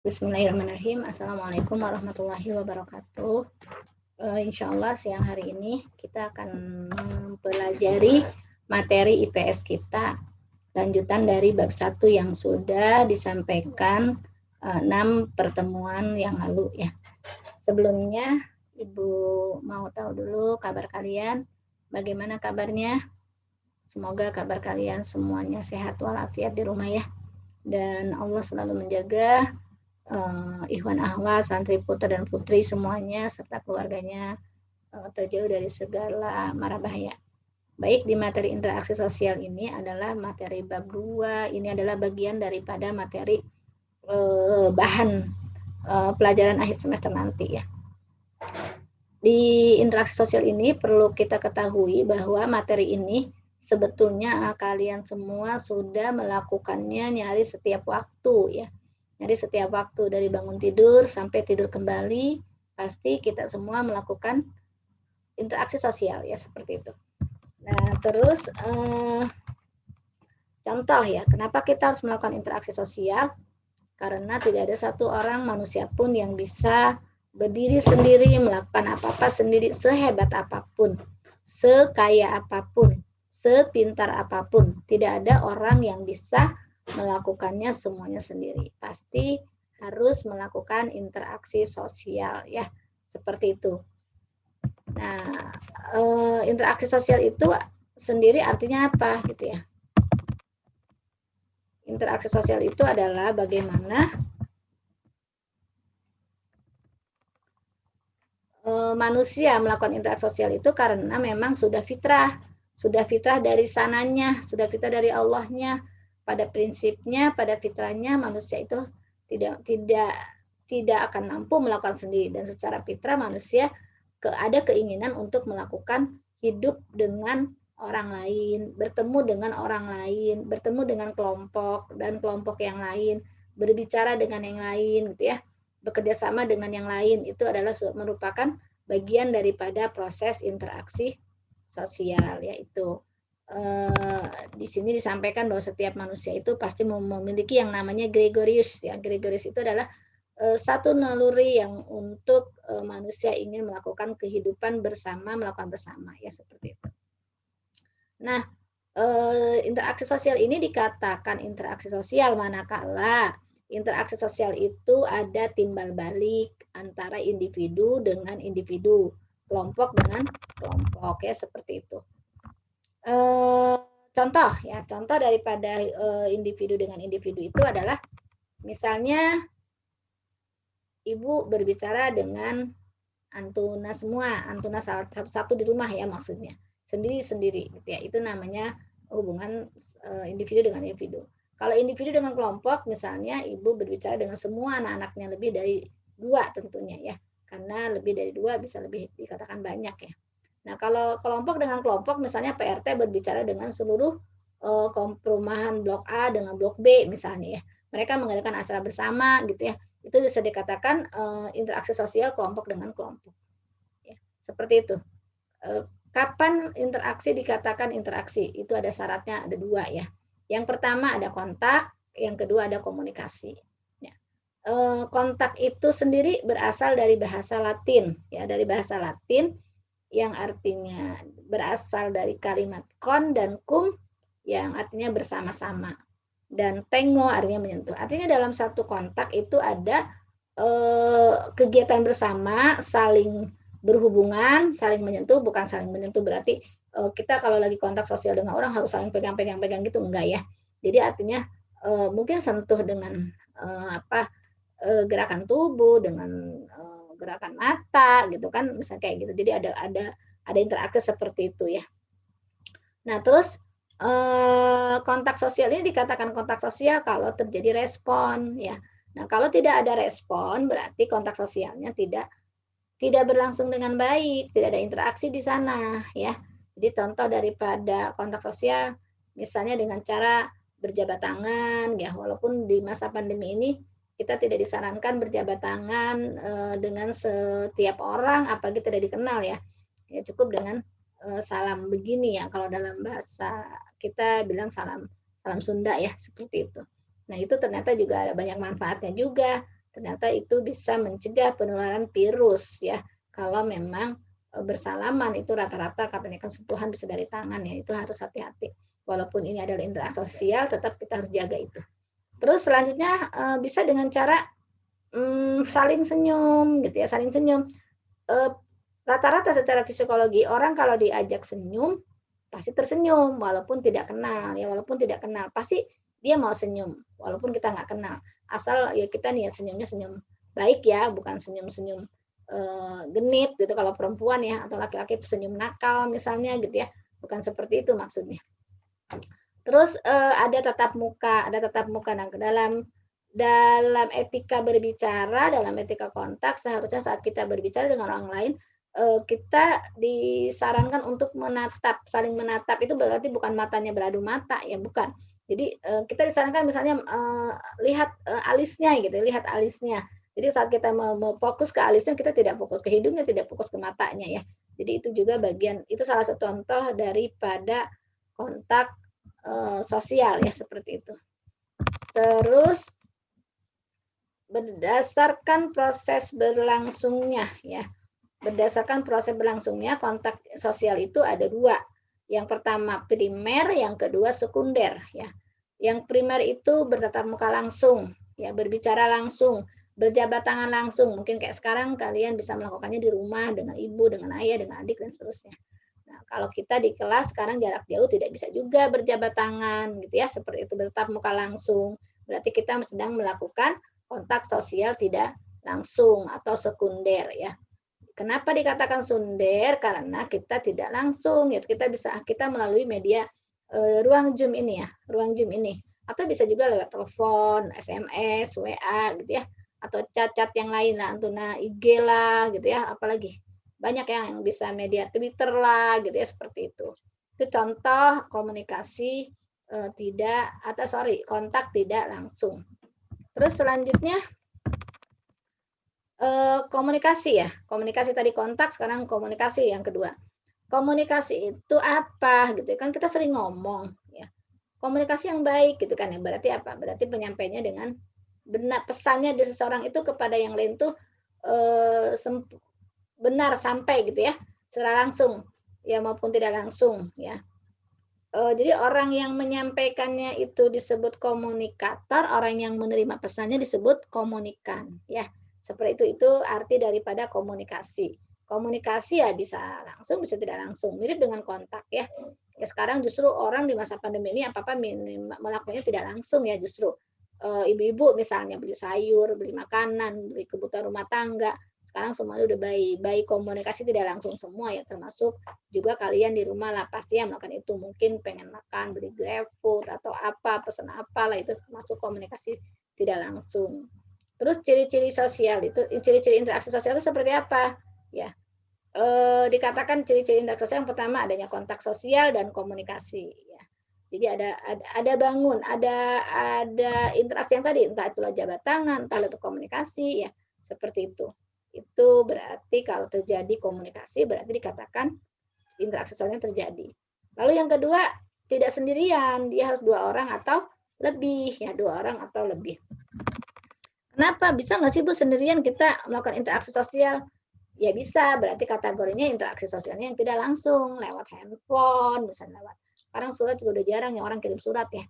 Bismillahirrahmanirrahim. Assalamualaikum warahmatullahi wabarakatuh. Insya Allah siang hari ini kita akan mempelajari materi IPS kita, lanjutan dari bab 1 yang sudah disampaikan 6 pertemuan yang lalu ya. Sebelumnya Ibu mau tahu dulu kabar kalian, bagaimana kabarnya? Semoga kabar kalian semuanya sehat walafiat di rumah ya, dan Allah selalu menjaga Ikhwan Ahwat, santri putra dan putri semuanya serta keluarganya terjauh dari segala mara bahaya. Baik, di materi interaksi sosial ini adalah materi bab 2, ini adalah bagian daripada materi bahan pelajaran akhir semester nanti ya. Di interaksi sosial ini perlu kita ketahui bahwa materi ini sebetulnya kalian semua sudah melakukannya nyaris setiap waktu ya. Jadi setiap waktu dari bangun tidur sampai tidur kembali, pasti kita semua melakukan interaksi sosial ya, seperti itu. Nah, terus contoh ya, kenapa kita harus melakukan interaksi sosial? Karena tidak ada satu orang manusia pun yang bisa berdiri sendiri, melakukan apa-apa sendiri, sehebat apapun, sekaya apapun, sepintar apapun. Tidak ada orang yang bisa melakukannya semuanya sendiri. Pasti harus melakukan interaksi sosial ya, seperti itu. Nah, interaksi sosial itu sendiri artinya apa gitu ya? Interaksi sosial itu adalah bagaimana manusia melakukan interaksi sosial itu karena memang sudah fitrah dari sananya, sudah fitrah dari Allahnya. Pada prinsipnya, pada fitrahnya manusia itu tidak akan mampu melakukan sendiri, dan secara fitrah manusia ada keinginan untuk melakukan hidup dengan orang lain, bertemu dengan orang lain, bertemu dengan kelompok dan kelompok yang lain, berbicara dengan yang lain gitu ya, bekerja sama dengan yang lain. Itu adalah merupakan bagian daripada proses interaksi sosial, yaitu di sini disampaikan bahwa setiap manusia itu pasti memiliki yang namanya gregorius ya. Gregorius itu adalah satu naluri yang untuk manusia ingin melakukan kehidupan bersama, melakukan bersama ya, seperti itu. Nah, interaksi sosial ini dikatakan interaksi sosial manakala interaksi sosial itu ada timbal balik antara individu dengan individu, kelompok dengan kelompok ya, seperti itu. Contoh ya, contoh daripada individu dengan individu itu adalah misalnya Ibu berbicara dengan Antuna semua, Antuna satu-satu di rumah ya, maksudnya sendiri-sendiri gitu ya. Itu namanya hubungan individu dengan individu. Kalau individu dengan kelompok, misalnya Ibu berbicara dengan semua anak-anaknya, lebih dari 2 tentunya ya, karena lebih dari 2 bisa lebih dikatakan banyak ya. Nah, kalau kelompok dengan kelompok, misalnya PRT berbicara dengan seluruh perumahan blok A dengan blok B misalnya ya. Mereka mengadakan acara bersama gitu ya. Itu bisa dikatakan interaksi sosial kelompok dengan kelompok. Ya, seperti itu. Kapan interaksi dikatakan interaksi? Itu ada syaratnya, ada 2 ya. Yang pertama ada kontak, yang kedua ada komunikasi. Ya. Kontak itu sendiri berasal dari bahasa Latin ya, dari bahasa Latin yang artinya berasal dari kalimat kon dan kum yang artinya bersama-sama, dan tengo artinya menyentuh. Artinya dalam satu kontak itu ada kegiatan bersama, saling berhubungan, saling menyentuh. Bukan saling menyentuh berarti kita kalau lagi kontak sosial dengan orang harus saling pegang-pegang gitu, enggak ya. Jadi artinya mungkin sentuh dengan gerakan tubuh, dengan gerakan mata gitu kan, misalnya kayak gitu. Jadi ada interaksi seperti itu ya. Nah, terus kontak sosial ini dikatakan kontak sosial kalau terjadi respon ya. Nah, kalau tidak ada respon berarti kontak sosialnya tidak berlangsung dengan baik, tidak ada interaksi di sana ya. Jadi contoh daripada kontak sosial misalnya dengan cara berjabat tangan ya, walaupun di masa pandemi ini kita tidak disarankan berjabat tangan dengan setiap orang apalagi tidak dikenal ya. Ya cukup dengan salam begini ya, kalau dalam bahasa kita bilang salam Sunda ya, seperti itu. Nah, itu ternyata juga ada banyak manfaatnya juga. ternyata itu bisa mencegah penularan virus ya. Kalau memang bersalaman itu rata-rata katanya kan sentuhan bisa dari tangan ya, itu harus hati-hati. Walaupun ini adalah interaksi sosial, tetap kita harus jaga itu. Terus selanjutnya bisa dengan cara saling senyum gitu ya, saling senyum. Rata-rata secara psikologi orang kalau diajak senyum pasti tersenyum walaupun tidak kenal ya, walaupun tidak kenal pasti dia mau senyum walaupun kita nggak kenal, asal ya kita nih senyumnya senyum baik ya, bukan senyum-senyum genit gitu kalau perempuan ya, atau laki-laki senyum nakal misalnya gitu ya, bukan seperti itu maksudnya. Terus ada tatap muka nah dalam etika berbicara, dalam etika kontak, seharusnya saat kita berbicara dengan orang lain, kita disarankan untuk menatap, saling menatap. Itu berarti bukan matanya beradu mata ya, bukan. Jadi kita disarankan misalnya lihat alisnya gitu, lihat alisnya. Jadi saat kita mau fokus ke alisnya, kita tidak fokus ke hidungnya, tidak fokus ke matanya ya. Jadi itu juga bagian, itu salah satu contoh daripada kontak sosial ya, seperti itu. Terus berdasarkan proses berlangsungnya ya. Berdasarkan proses berlangsungnya kontak sosial itu ada dua. Yang pertama primer, yang kedua sekunder ya. Yang primer itu bertatap muka langsung ya, berbicara langsung, berjabat tangan langsung. Mungkin kayak sekarang kalian bisa melakukannya di rumah dengan ibu, dengan ayah, dengan adik dan seterusnya. Nah, kalau kita di kelas sekarang jarak jauh tidak bisa juga berjabat tangan gitu ya, seperti itu bertatap muka langsung. Berarti kita sedang melakukan kontak sosial tidak langsung atau sekunder ya. Kenapa dikatakan sekunder? Karena kita tidak langsung ya, kita melalui media ruang Zoom ini ya, ruang Zoom ini. Atau bisa juga lewat telepon, SMS, WA gitu ya, atau chat-chat yang lain lah, Antuna IG lah gitu ya, apalagi banyak yang bisa media Twitter lah gitu ya, seperti itu. Itu contoh komunikasi kontak tidak langsung. Terus selanjutnya komunikasi ya, komunikasi tadi kontak, sekarang komunikasi yang kedua. Komunikasi itu apa gitu kan, kita sering ngomong ya. Komunikasi yang baik gitu kan ya, berarti apa? Berarti penyampainya dengan benar, pesannya di seseorang itu kepada yang lain tuh benar sampai gitu ya, secara langsung ya maupun tidak langsung ya. Jadi orang yang menyampaikannya itu disebut komunikator, orang yang menerima pesannya disebut komunikan ya. Seperti itu arti daripada komunikasi. Komunikasi ya bisa langsung, bisa tidak langsung, mirip dengan kontak ya. Ya sekarang justru orang di masa pandemi ini apa-apa melakukannya tidak langsung ya, justru ibu-ibu misalnya beli sayur, beli makanan, beli kebutuhan rumah tangga, sekarang semuanya udah baik komunikasi tidak langsung semua ya, termasuk juga kalian di rumah lah pasti yang melakukan itu, mungkin pengen makan beli GrabFood atau apa, pesan apa lah, itu termasuk komunikasi tidak langsung. Terus ciri-ciri sosial itu, ciri-ciri interaksi sosial itu seperti apa ya? Dikatakan ciri-ciri interaksi sosial yang pertama adanya kontak sosial dan komunikasi ya. Jadi ada interaksi yang tadi, entah itu jabat tangan, entah itu komunikasi ya, seperti itu. Itu berarti kalau terjadi komunikasi berarti dikatakan interaksi sosialnya terjadi. Lalu yang kedua, tidak sendirian, dia harus 2 orang atau lebih ya, 2 orang atau lebih. Kenapa? Bisa nggak sih Bu sendirian kita melakukan interaksi sosial? Ya bisa, berarti kategorinya interaksi sosialnya yang tidak langsung, lewat handphone, misalnya lewat. Sekarang surat juga udah jarang ya orang kirim surat ya.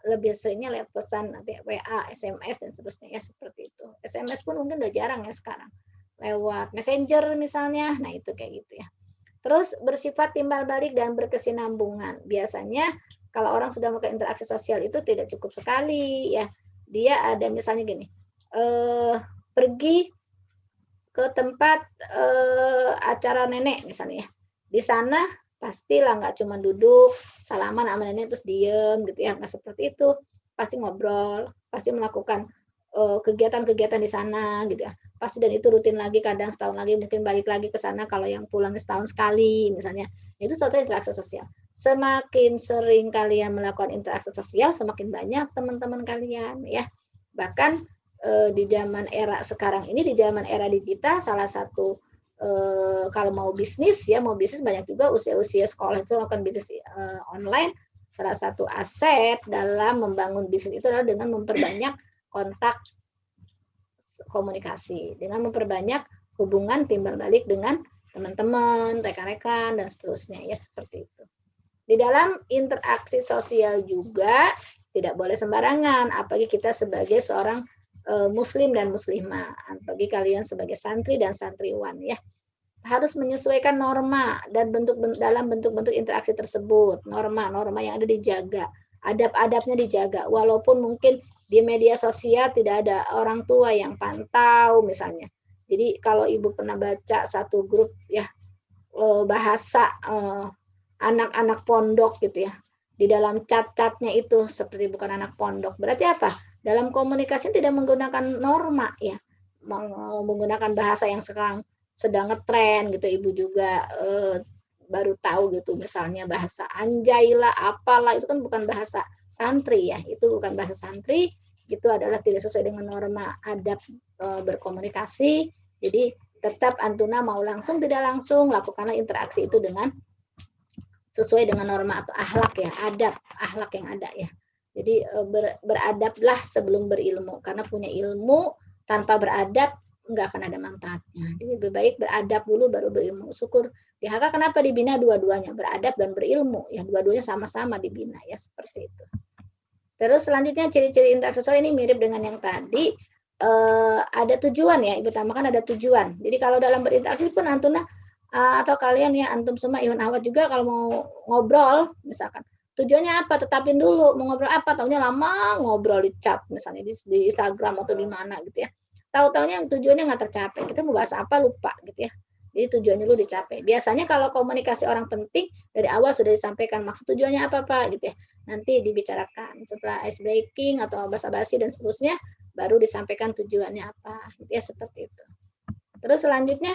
Lebih seringnya lewat pesan nanti WA, SMS dan seterusnya ya, seperti itu. SMS pun mungkin udah jarang ya sekarang. Lewat Messenger misalnya, nah itu kayak gitu ya. Terus bersifat timbal balik dan berkesinambungan. Biasanya kalau orang sudah melakukan interaksi sosial itu tidak cukup sekali ya. Dia ada misalnya gini, pergi ke tempat acara nenek misalnya ya. Di sana pastilah nggak cuma duduk salaman sama nenek terus diem gitu ya, nggak seperti itu. Pasti ngobrol, pasti melakukan kegiatan-kegiatan di sana gitu ya. Pasti, dan itu rutin lagi, kadang setahun lagi mungkin balik lagi ke sana kalau yang pulang setahun sekali misalnya. Itu suatu interaksi sosial. Semakin sering kalian melakukan interaksi sosial, semakin banyak teman-teman kalian ya. Bahkan di zaman era sekarang ini, di zaman era digital, salah satu kalau mau bisnis banyak juga usia-usia sekolah itu melakukan bisnis online. Salah satu aset dalam membangun bisnis itu adalah dengan memperbanyak kontak komunikasi dengan memperbanyak hubungan timbal balik dengan teman-teman, rekan-rekan, dan seterusnya ya seperti itu. Di dalam interaksi sosial juga tidak boleh sembarangan, apalagi kita sebagai seorang muslim dan muslimah, bagi kalian sebagai santri dan santriwan ya. Harus menyesuaikan norma dan dalam bentuk-bentuk interaksi tersebut. Norma-norma yang ada dijaga, adab-adabnya dijaga. Walaupun mungkin di media sosial tidak ada orang tua yang pantau misalnya. Jadi kalau Ibu pernah baca satu grup ya bahasa anak-anak pondok gitu ya. Di dalam cat-catnya itu seperti bukan anak pondok. Berarti apa? Dalam komunikasi tidak menggunakan norma ya. Menggunakan bahasa yang sekarang sedang ngetren gitu. Ibu juga baru tahu gitu, misalnya bahasa anjay lah, apalah, itu kan bukan bahasa santri ya, itu bukan bahasa santri, itu adalah tidak sesuai dengan norma adab berkomunikasi. Jadi tetap Antuna mau langsung tidak langsung, lakukanlah interaksi itu dengan sesuai dengan norma atau akhlak ya, adab, akhlak yang ada ya. Jadi beradablah sebelum berilmu, karena punya ilmu tanpa beradab nggak akan ada manfaatnya. Jadi lebih baik beradab dulu baru berilmu. Syukur di HK kenapa dibina dua-duanya, beradab dan berilmu ya, dua-duanya sama-sama dibina ya, seperti itu. Terus selanjutnya ciri-ciri interaksi sosial ini mirip dengan yang tadi, ada tujuan ya, Ibu tambahkan ada tujuan. Jadi kalau dalam berinteraksi pun Antuna atau kalian ya, antum semua Iwan Ahwat juga, kalau mau ngobrol misalkan tujuannya apa, tetapin dulu mau ngobrol apa, taunya lama ngobrol di chat misalnya di Instagram atau di mana gitu ya, tahu-taunya tujuannya nggak tercapai, kita mau bahas apa lupa gitu ya. Jadi tujuannya lu dicapai. Biasanya kalau komunikasi orang penting dari awal sudah disampaikan maksud tujuannya apa Pak gitu ya. Nanti dibicarakan setelah ice breaking atau basa-basi dan seterusnya, baru disampaikan tujuannya apa gitu ya, seperti itu. Terus selanjutnya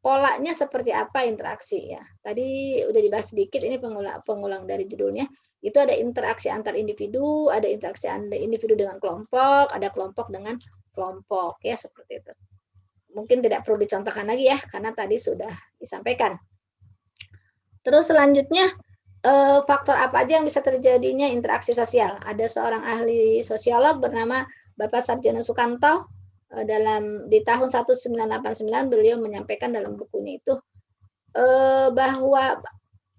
polanya seperti apa interaksi ya. Tadi udah dibahas sedikit, ini pengulang dari judulnya. Itu ada interaksi antar individu, ada interaksi antar individu dengan kelompok, ada kelompok dengan kelompok ya, seperti itu. Mungkin tidak perlu dicontohkan lagi ya, karena tadi sudah disampaikan. Terus selanjutnya faktor apa aja yang bisa terjadinya interaksi sosial. Ada seorang ahli sosiolog bernama Bapak Sarjono Sukanto, di tahun 1989 beliau menyampaikan dalam bukunya itu bahwa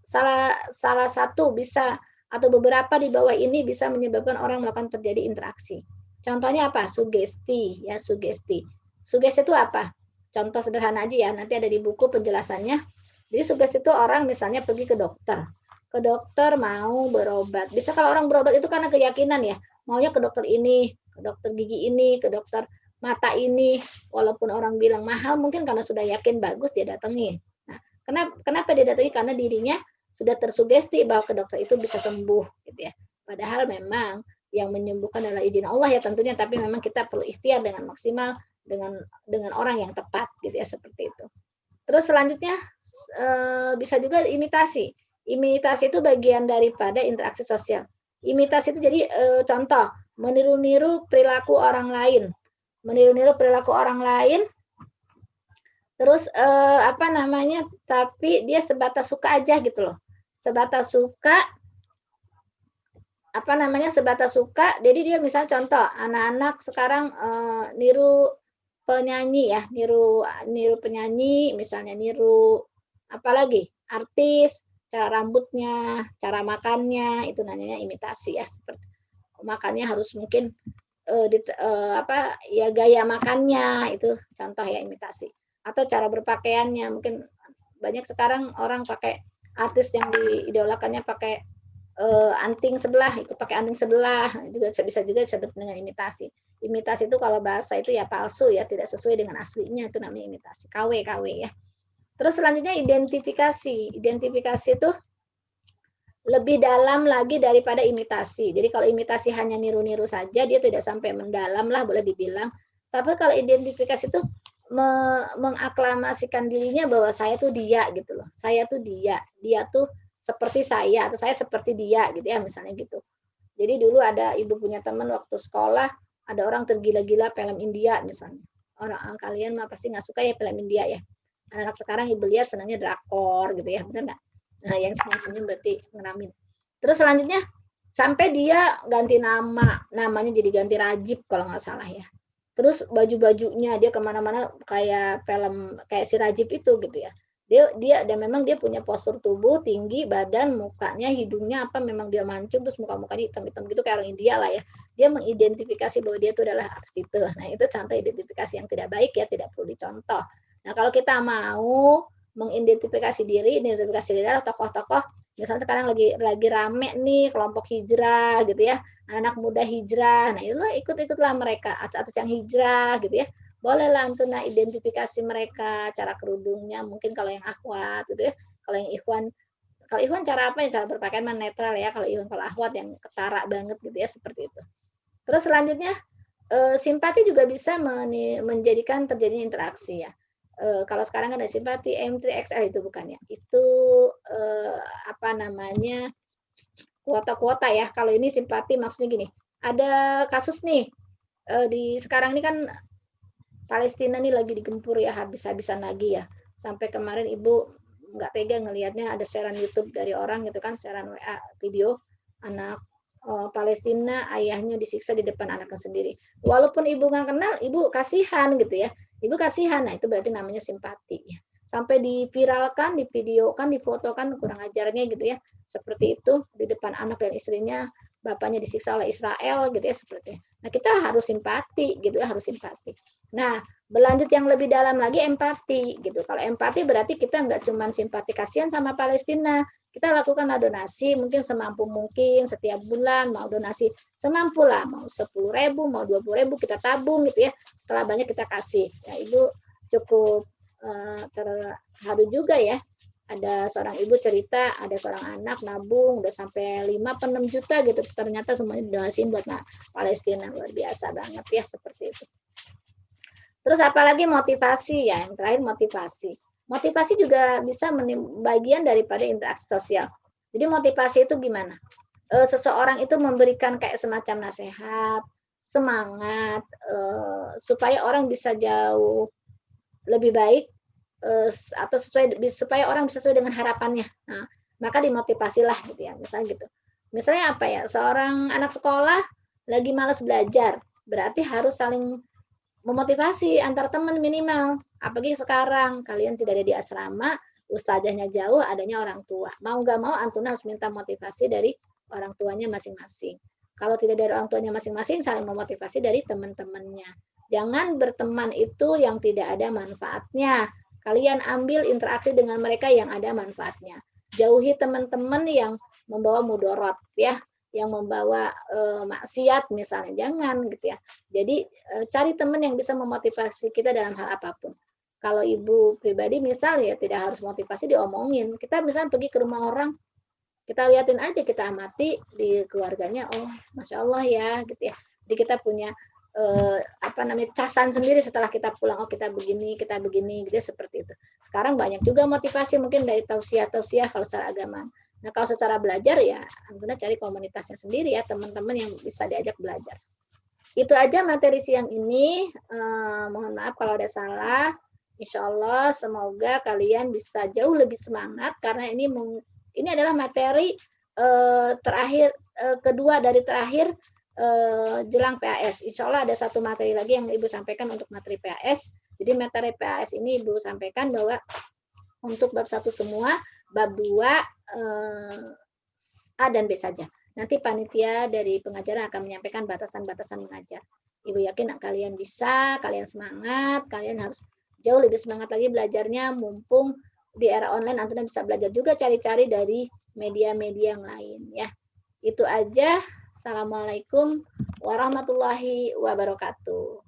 salah satu bisa atau beberapa di bawah ini bisa menyebabkan orang melakukan terjadi interaksi. Contohnya apa? Sugesti ya, sugesti. Sugesti itu apa? Contoh sederhana aja ya, nanti ada di buku penjelasannya. Jadi sugesti itu orang misalnya pergi ke dokter. Ke dokter mau berobat. Bisa kalau orang berobat itu karena keyakinan ya, maunya ke dokter ini, ke dokter gigi ini, ke dokter mata ini, walaupun orang bilang mahal, mungkin karena sudah yakin bagus dia datangi. Nah, kenapa dia datangi? Karena dirinya sudah tersugesti bahwa ke dokter itu bisa sembuh gitu ya. Padahal memang yang menyembuhkan adalah izin Allah ya tentunya, tapi memang kita perlu ikhtiar dengan maksimal dengan orang yang tepat gitu ya, seperti itu. Terus selanjutnya bisa juga imitasi. Imitasi itu bagian daripada interaksi sosial. Imitasi itu jadi contoh meniru-niru perilaku orang lain. Meniru-niru perilaku orang lain, terus tapi dia sebatas suka aja gitu loh, sebatas suka, sebatas suka. Jadi dia misalnya contoh anak-anak sekarang niru penyanyi ya, niru penyanyi misalnya, niru apalagi artis, cara rambutnya, cara makannya, itu namanya imitasi ya. Seperti makannya harus mungkin ya gaya makannya, itu contoh ya imitasi. Atau cara berpakaiannya, mungkin banyak sekarang orang pakai artis yang diidolakannya pakai anting sebelah, ikut pakai anting sebelah, juga bisa juga disebut dengan imitasi. Imitasi itu kalau bahasa itu ya palsu ya, tidak sesuai dengan aslinya, itu namanya imitasi. KW ya. Terus selanjutnya identifikasi. Identifikasi itu lebih dalam lagi daripada imitasi. Jadi kalau imitasi hanya niru-niru saja, dia tidak sampai mendalam lah boleh dibilang. Tapi kalau identifikasi itu mengaklamasikan dirinya bahwa saya tuh dia gitu loh. Saya tuh dia tuh seperti saya atau saya seperti dia gitu ya, misalnya gitu. Jadi dulu ada ibu punya teman waktu sekolah, ada orang tergila-gila film India misalnya. Orang kalian mah pasti nggak suka ya film India ya. Anak-anak sekarang ibu lihat senangnya drakor gitu ya, benar nggak? Nah, yang senyum-senyum berarti ngeramin. Terus selanjutnya sampai dia ganti namanya jadi ganti Rajib kalau nggak salah ya. terus baju-bajunya dia kemana-mana kayak film kayak si Rajib itu gitu ya. Dan memang dia punya postur tubuh tinggi, badan, mukanya, hidungnya apa memang dia mancung, terus muka-mukanya hitam-hitam gitu kayak orang India lah ya. Dia mengidentifikasi bahwa dia itu adalah artis itu. Nah, itu contoh identifikasi yang tidak baik ya, tidak perlu dicontoh. Nah, kalau kita mau mengidentifikasi diri, identifikasi diri adalah tokoh-tokoh, misalnya sekarang lagi rame nih kelompok hijrah gitu ya, anak muda hijrah. Nah, itulah ikut-ikutlah mereka, artis yang hijrah gitu ya. Bolehlah Antuna identifikasi mereka, cara kerudungnya, mungkin kalau yang akhwat gitu ya. Kalau Ikhwan cara apa ya? Cara berpakaian netral ya. Kalau akhwat yang ketara banget gitu ya, seperti itu. Terus selanjutnya simpati juga bisa menjadikan terjadinya interaksi ya. Kalau sekarang kan ada simpati M3XL itu bukan ya. Itu apa namanya? Kuota-kuota ya. Kalau ini simpati maksudnya gini. Ada kasus nih di sekarang ini kan Palestina nih lagi digempur ya habis-habisan lagi ya. Sampai kemarin ibu nggak tega ngelihatnya ada sharean YouTube dari orang gitu kan, sharean WA video anak Palestina ayahnya disiksa di depan anaknya sendiri. Walaupun ibu nggak kenal, ibu kasihan gitu ya. Ibu kasihan, nah itu berarti namanya simpati ya. Sampai diviralkan, divideokan, difotokan kurang ajarnya gitu ya. Seperti itu di depan anak dan istrinya, bapaknya disiksa oleh Israel gitu ya seperti. Nah kita harus simpati gitu ya, harus simpati. Nah, berlanjut yang lebih dalam lagi empati gitu. Kalau empati berarti kita nggak cuma simpati kasihan sama Palestina, kita lakukan donasi mungkin semampu mungkin setiap bulan mau donasi semampu lah, mau 10.000, mau 20.000 kita tabung gitu ya. Setelah banyak kita kasih. Ya, Ibu cukup terharu juga ya. Ada seorang ibu cerita, ada seorang anak nabung udah sampai 5-6 juta gitu. Ternyata semuanya donasiin buat Palestina. Luar biasa banget ya seperti itu. Terus apalagi motivasi ya, yang terakhir motivasi. Motivasi juga bisa bagian daripada interaksi sosial. Jadi motivasi itu gimana? Seseorang itu memberikan kayak semacam nasihat, semangat, supaya orang bisa jauh lebih baik, atau supaya orang bisa sesuai dengan harapannya. Nah, maka dimotivasilah gitu ya, misalnya gitu. Misalnya apa ya, seorang anak sekolah lagi malas belajar, berarti harus saling memotivasi antar teman minimal. Apalagi sekarang kalian tidak ada di asrama, ustazahnya jauh, adanya orang tua. Mau nggak mau Antuna harus minta motivasi dari orang tuanya masing-masing. Kalau tidak dari orang tuanya masing-masing, saling memotivasi dari teman-temannya. Jangan berteman itu yang tidak ada manfaatnya. Kalian ambil interaksi dengan mereka yang ada manfaatnya. Jauhi teman-teman yang membawa mudorot ya, yang membawa maksiat misalnya, jangan gitu ya. Jadi cari teman yang bisa memotivasi kita dalam hal apapun. Kalau ibu pribadi misal ya tidak harus motivasi diomongin. Kita misalnya pergi ke rumah orang, kita liatin aja, kita amati di keluarganya, oh masya Allah ya gitu ya. Jadi kita punya apa namanya casan sendiri setelah kita pulang, oh kita begini gitu seperti itu. Sekarang banyak juga motivasi mungkin dari tausiah kalau secara agama. Nah kalau secara belajar ya Antuna cari komunitasnya sendiri ya, teman-teman yang bisa diajak belajar. Itu aja materi siang ini. Mohon maaf kalau ada salah. Insya Allah semoga kalian bisa jauh lebih semangat karena ini adalah materi terakhir, kedua dari terakhir jelang PAS. Insya Allah ada satu materi lagi yang Ibu sampaikan untuk materi PAS. Jadi materi PAS ini Ibu sampaikan bahwa untuk bab 1 semua, bab 2 A dan B saja. Nanti panitia dari pengajaran akan menyampaikan batasan-batasan mengajar. Ibu yakin kalian bisa, kalian semangat, kalian harus jauh lebih semangat lagi belajarnya, mumpung di era online Antuna bisa belajar juga cari-cari dari media-media yang lain ya. Itu aja. Assalamualaikum warahmatullahi wabarakatuh.